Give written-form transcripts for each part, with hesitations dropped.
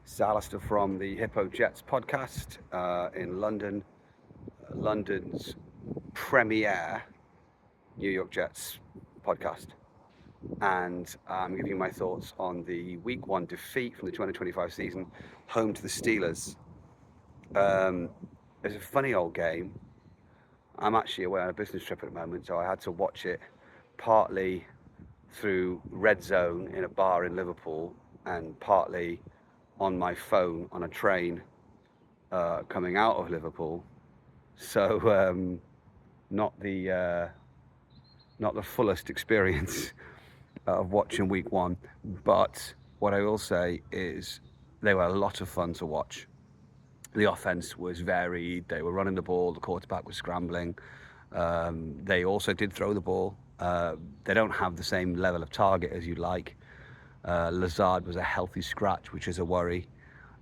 It's Alistair from the Hippo Jets podcast in London, London's premier New York Jets podcast. And I'm giving you my thoughts on the Week 1 defeat from the 2025 season, home to the Steelers. It's a funny old game. I'm actually away on a business trip at the moment, so I had to watch it partly through Red Zone in a bar in Liverpool and partly on my phone on a train coming out of Liverpool, so not the not the fullest experience of watching Week 1. But what I will say is they were a lot of fun to watch. The offense was varied. They were running the ball. The quarterback was scrambling. They also did throw the ball. They don't have the same level of target as you'd like. Lazard was a healthy scratch, which is a worry.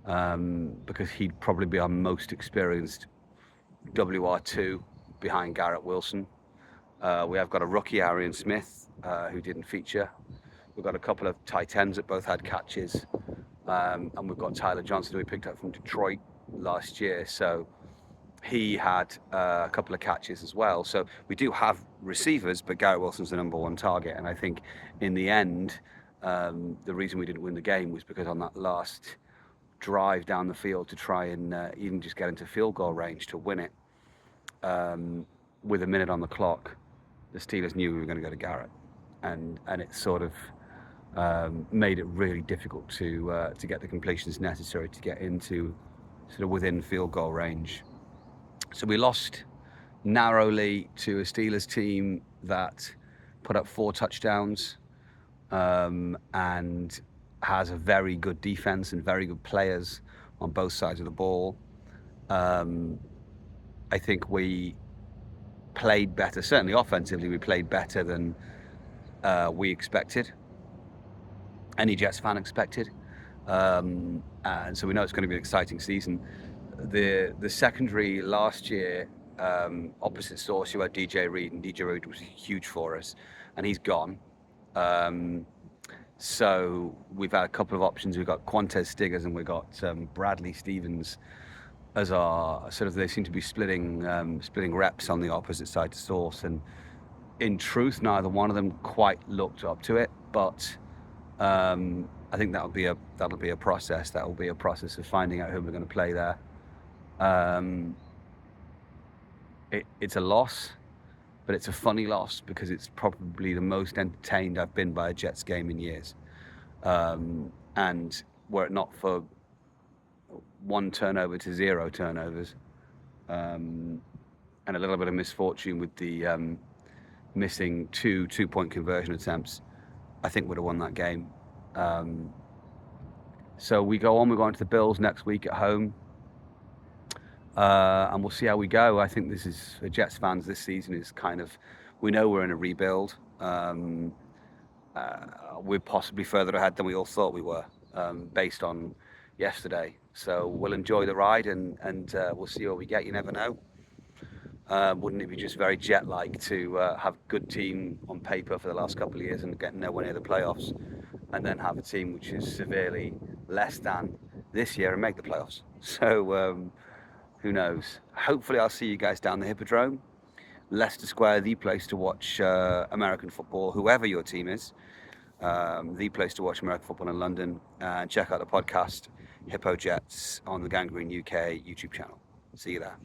Because he'd probably be our most experienced WR2 behind Garrett Wilson. We have got a rookie, Arian Smith, who didn't feature. We've got a couple of tight ends that both had catches. And we've got Tyler Johnson, who we picked up from Detroit last year. So he had a couple of catches as well. So we do have receivers, but Garrett Wilson's the number one target. And I think in the end, the reason we didn't win the game was because on that last drive down the field to try and even just get into field goal range to win it, with a minute on the clock, the Steelers knew we were going to go to Garrett, and it sort of made it really difficult to get the completions necessary to get into sort of within field goal range. So we lost narrowly to a Steelers team that put up 4 touchdowns and has a very good defense and very good players on both sides of the ball. I think we played better, certainly offensively, we played better than we expected, any Jets fan expected. And so we know it's going to be an exciting season. The secondary last year, opposite source, you had DJ Reed, and DJ Reed was huge for us, and he's gone. So we've had a couple of options. We've got Quantez Stiggers and we've got Bradley Stevens as our sort of, they seem to be splitting reps on the opposite side to source. And in truth, neither one of them quite looked up to it. But I think that'll be a process. That will be a process of finding out who we're going to play there. It's a loss, but it's a funny loss because it's probably the most entertained I've been by a Jets game in years. And were it not for 1 turnover to 0 turnovers, and a little bit of misfortune with the missing 2 2-point conversion attempts, I think would have won that game. So we go on to the Bills next week at home. And we'll see how we go. I think this is, for Jets fans, this season is kind of, we know we're in a rebuild. We're possibly further ahead than we all thought we were, based on yesterday. So we'll enjoy the ride and we'll see what we get. You never know. Wouldn't it be just very Jet-like to have a good team on paper for the last couple of years and get nowhere near the playoffs, and then have a team which is severely less than this year and make the playoffs? So who knows? Hopefully I'll see you guys down the Hippodrome. Leicester Square, the place to watch American football, whoever your team is. The place to watch American football in London. And check out the podcast, Hippo Jets, on the Gangrene UK YouTube channel. See you there.